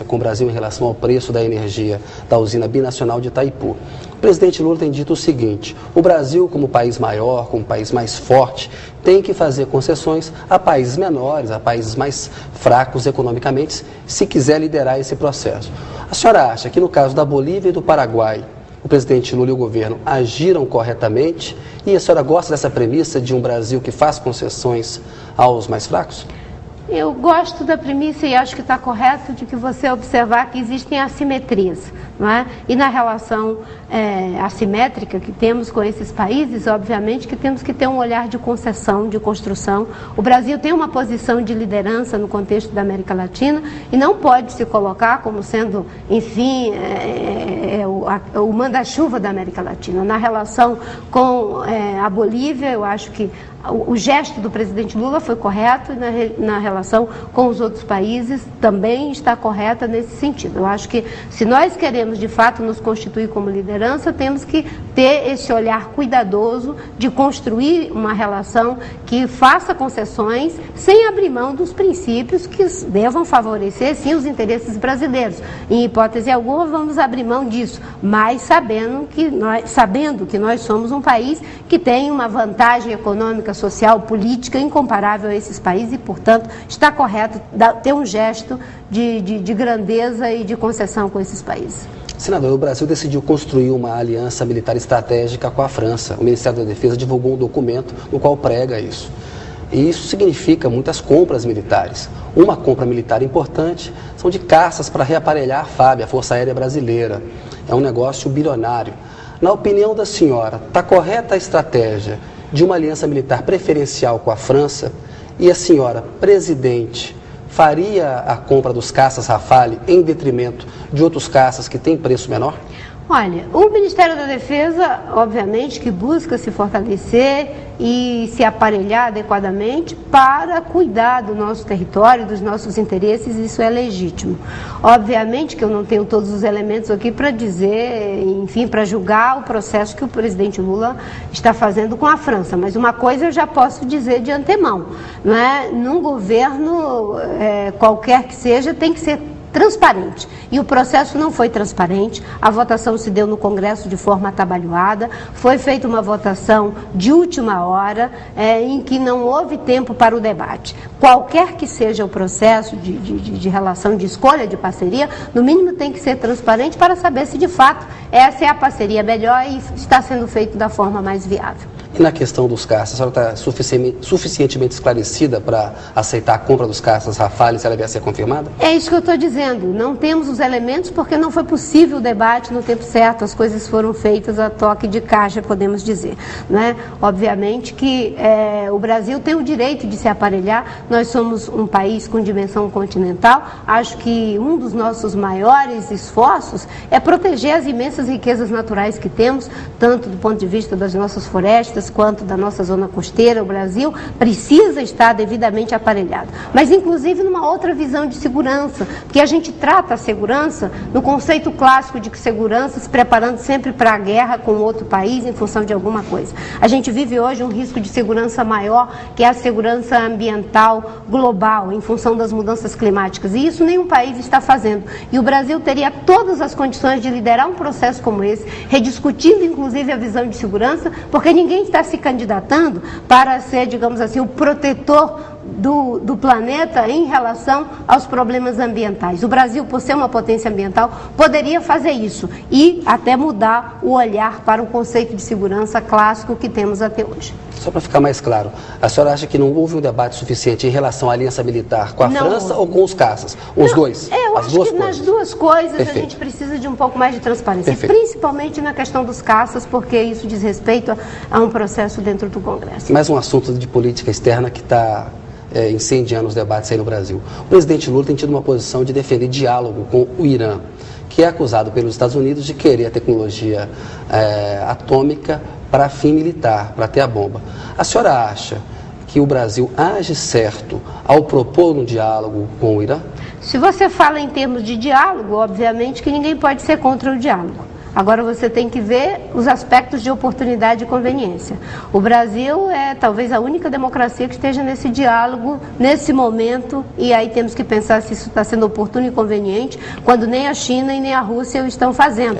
com o Brasil em relação ao preço da energia da usina binacional de Itaipu. O presidente Lula tem dito o seguinte: o Brasil, como país maior, como país mais forte, tem que fazer concessões a países menores, a países mais fracos economicamente, se quiser liderar esse processo. A senhora acha que no caso da Bolívia e do Paraguai, o presidente Lula e o governo agiram corretamente? E a senhora gosta dessa premissa de um Brasil que faz concessões aos mais fracos? Eu gosto da premissa e acho que está correto de que você observar que existem assimetrias, não é? E na relação assimétrica que temos com esses países, obviamente que temos que ter um olhar de concessão, de construção. O Brasil tem uma posição de liderança no contexto da América Latina e não pode se colocar como sendo, enfim, o manda-chuva da América Latina. Na relação com a Bolívia, eu acho que o gesto do presidente Lula foi correto e na relação com os outros países também está correta nesse sentido. Eu acho que se nós queremos de fato nos constituir como liderança, temos que ter esse olhar cuidadoso de construir uma relação que faça concessões sem abrir mão dos princípios que devam favorecer sim os interesses brasileiros. Em hipótese alguma vamos abrir mão disso, mas sabendo que nós somos um país que tem uma vantagem econômica, social, política incomparável a esses países e, portanto, está correto ter um gesto de grandeza e de concessão com esses países. Senador, o Brasil decidiu construir uma aliança militar estratégica com a França. O Ministério da Defesa divulgou um documento no qual prega isso. E isso significa muitas compras militares. Uma compra militar importante são de caças para reaparelhar a FAB, a Força Aérea Brasileira. É um negócio bilionário. Na opinião da senhora, está correta a estratégia de uma aliança militar preferencial com a França? E a senhora, presidente, faria a compra dos caças Rafale em detrimento de outros caças que têm preço menor? Olha, o Ministério da Defesa, obviamente, que busca se fortalecer e se aparelhar adequadamente para cuidar do nosso território, dos nossos interesses, isso é legítimo. Obviamente que eu não tenho todos os elementos aqui para dizer, enfim, para julgar o processo que o presidente Lula está fazendo com a França, mas uma coisa eu já posso dizer de antemão, não é? Num governo, qualquer que seja, tem que ser transparente. E o processo não foi transparente, a votação se deu no Congresso de forma atabalhoada, foi feita uma votação de última hora, em que não houve tempo para o debate. Qualquer que seja o processo de relação, de escolha de parceria, no mínimo tem que ser transparente para saber se de fato essa é a parceria melhor e está sendo feito da forma mais viável. E na questão dos caças, a senhora está suficientemente esclarecida para aceitar a compra dos caças Rafale, se ela vier a ser confirmada? É isso que eu estou dizendo. Não temos os elementos porque não foi possível o debate no tempo certo. As coisas foram feitas a toque de caixa, podemos dizer, né? Obviamente que o Brasil tem o direito de se aparelhar. Nós somos um país com dimensão continental. Acho que um dos nossos maiores esforços é proteger as imensas riquezas naturais que temos, tanto do ponto de vista das nossas florestas, quanto da nossa zona costeira. O Brasil precisa estar devidamente aparelhado, mas inclusive numa outra visão de segurança, porque a gente trata a segurança no conceito clássico de que segurança se preparando sempre para a guerra com outro país em função de alguma coisa. A gente vive hoje um risco de segurança maior, que é a segurança ambiental global, em função das mudanças climáticas, e isso nenhum país está fazendo, e o Brasil teria todas as condições de liderar um processo como esse, rediscutindo inclusive a visão de segurança, porque ninguém está se candidatando para ser, digamos assim, o protetor do planeta em relação aos problemas ambientais. O Brasil, por ser uma potência ambiental, poderia fazer isso e até mudar o olhar para o conceito de segurança clássico que temos até hoje. Só para ficar mais claro, a senhora acha que não houve um debate suficiente em relação à aliança militar com a França ou com os caças? Os dois? Eu acho que nas duas coisas Perfeito. A gente precisa de um pouco mais de transparência, Perfeito. Principalmente na questão dos caças, porque isso diz respeito a um processo dentro do Congresso. Mais um assunto de política externa que está incendiando os debates aí no Brasil. O presidente Lula tem tido uma posição de defender diálogo com o Irã, que é acusado pelos Estados Unidos de querer a tecnologia atômica para fim militar, para ter a bomba. A senhora acha que o Brasil age certo ao propor um diálogo com o Irã? Se você fala em termos de diálogo, obviamente que ninguém pode ser contra o diálogo. Agora você tem que ver os aspectos de oportunidade e conveniência. O Brasil é talvez a única democracia que esteja nesse diálogo, nesse momento, e aí temos que pensar se isso está sendo oportuno e conveniente, quando nem a China e nem a Rússia o estão fazendo.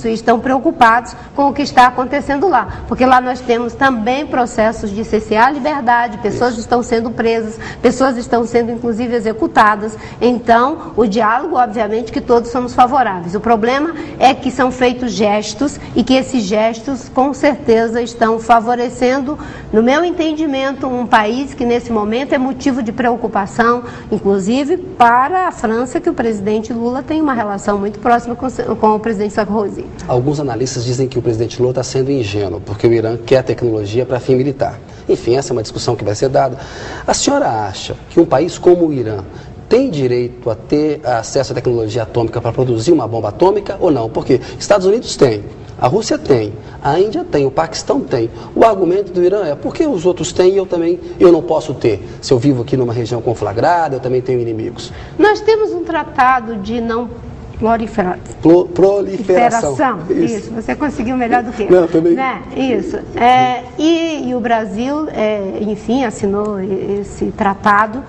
Estão preocupados com o que está acontecendo lá, porque lá nós temos também processos de cercear a liberdade, pessoas estão sendo presas, pessoas estão sendo inclusive executadas. Então, o diálogo, obviamente, que todos somos favoráveis. O problema é que são feitos gestos e que esses gestos, com certeza, estão favorecendo, no meu entendimento, um país que nesse momento é motivo de preocupação, inclusive para a França, que o presidente Lula tem uma relação muito próxima com o presidente Sarkozy. Alguns analistas dizem que o presidente Lula está sendo ingênuo, porque o Irã quer tecnologia para fim militar. Enfim, essa é uma discussão que vai ser dada. A senhora acha que um país como o Irã tem direito a ter acesso à tecnologia atômica para produzir uma bomba atômica ou não? Porque Estados Unidos tem, a Rússia tem, a Índia tem, o Paquistão tem. O argumento do Irã é, por que os outros têm e eu não posso ter? Se eu vivo aqui numa região conflagrada, eu também tenho inimigos. Nós temos um tratado de não proliferação. Isso, você conseguiu melhor do que eu. Não, também. Né? Isso. E o Brasil, enfim, assinou esse tratado.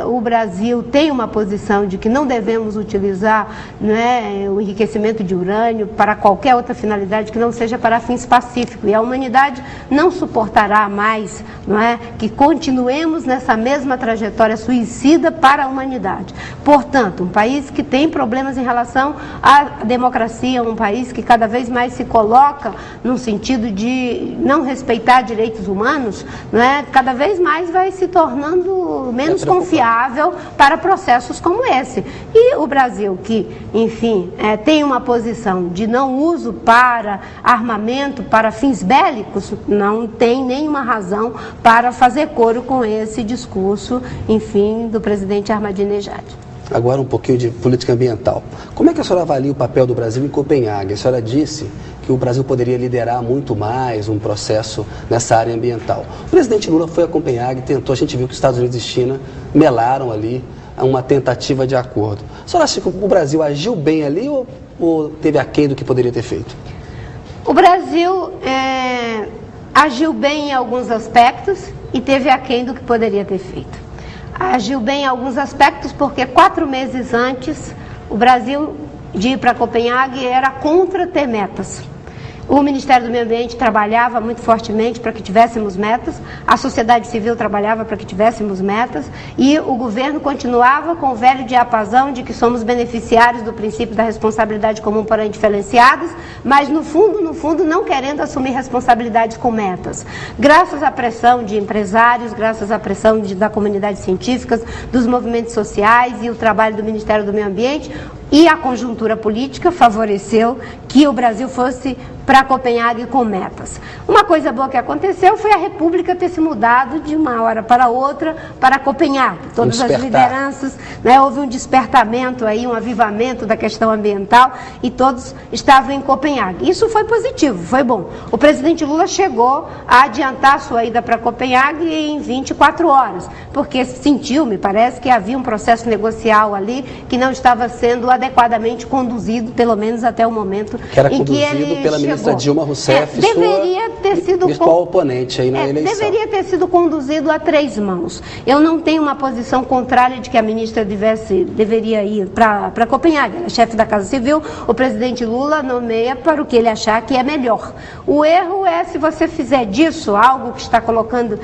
O Brasil tem uma posição de que não devemos utilizar, né, o enriquecimento de urânio para qualquer outra finalidade que não seja para fins pacíficos. E a humanidade não suportará mais, não é, que continuemos nessa mesma trajetória suicida para a humanidade. Portanto, um país que tem problemas em relação à democracia, um país que cada vez mais se coloca no sentido de não respeitar direitos humanos, não é, cada vez mais vai se tornando menos confiável para processos como esse. E o Brasil, que, enfim, tem uma posição de não uso para armamento, para fins bélicos, não tem nenhuma razão para fazer coro com esse discurso, enfim, do presidente Ahmadinejad. Agora um pouquinho de política ambiental. Como é que a senhora avalia o papel do Brasil em Copenhague? A senhora disse que o Brasil poderia liderar muito mais um processo nessa área ambiental. O presidente Lula foi a Copenhague, tentou, a gente viu que os Estados Unidos e China melaram ali uma tentativa de acordo. A senhora acha que o Brasil agiu bem ali ou teve aquém do que poderia ter feito? O Brasil agiu bem em alguns aspectos e teve aquém do que poderia ter feito. Agiu bem em alguns aspectos porque 4 meses antes o Brasil de ir para Copenhague era contra ter metas. O Ministério do Meio Ambiente trabalhava muito fortemente para que tivéssemos metas, a sociedade civil trabalhava para que tivéssemos metas e o governo continuava com o velho diapasão de que somos beneficiários do princípio da responsabilidade comum para indiferenciados, mas no fundo não querendo assumir responsabilidades com metas. Graças à pressão de empresários, graças à pressão da comunidade científica, dos movimentos sociais e o trabalho do Ministério do Meio Ambiente, e a conjuntura política favoreceu que o Brasil fosse para Copenhague com metas. Uma coisa boa que aconteceu foi a República ter se mudado de uma hora para outra para Copenhague. Todas as lideranças, né, houve um despertamento aí, um avivamento da questão ambiental e todos estavam em Copenhague. Isso foi positivo, foi bom. O presidente Lula chegou a adiantar sua ida para Copenhague em 24 horas, porque sentiu, me parece, que havia um processo negocial ali que não estava sendo adequadamente conduzido, pelo menos até o momento em que ele pela ministra Dilma Rousseff, deveria ter sido principal oponente aí na eleição. Deveria ter sido conduzido a 3 mãos. Eu não tenho uma posição contrária de que a ministra deveria ir para Copenhague. Ela é chefe da Casa Civil, o presidente Lula nomeia para o que ele achar que é melhor. O erro é se você fizer disso algo que está colocando,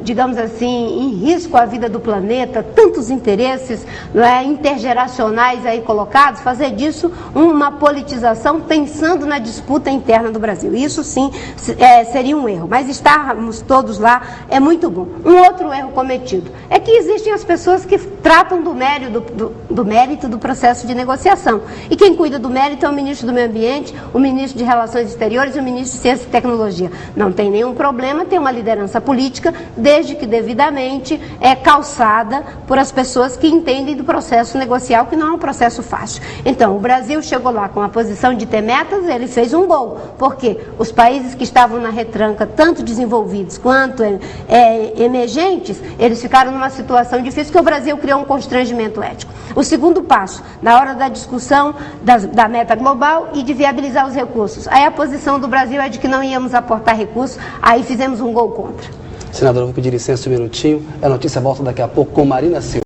digamos assim, em risco a vida do planeta, tantos interesses, intergeracionais aí colocados, fazer disso uma politização pensando na disputa interna do Brasil. Isso sim seria um erro, mas estarmos todos lá é muito bom. Um outro erro cometido é que existem as pessoas que tratam do mérito do processo de negociação. E quem cuida do mérito é o ministro do Meio Ambiente, o ministro de Relações Exteriores e o ministro de Ciência e Tecnologia. Não tem nenhum problema ter uma liderança política, desde que devidamente calçada por as pessoas que entendem do processo negocial, que não é um processo processo fácil. Então, o Brasil chegou lá com a posição de ter metas, ele fez um gol, porque os países que estavam na retranca, tanto desenvolvidos quanto emergentes, eles ficaram numa situação difícil, que o Brasil criou um constrangimento ético. O segundo passo, na hora da discussão da meta global e de viabilizar os recursos. Aí a posição do Brasil é de que não íamos aportar recursos, aí fizemos um gol contra. Senadora, eu vou pedir licença um minutinho. A notícia volta daqui a pouco com Marina Silva.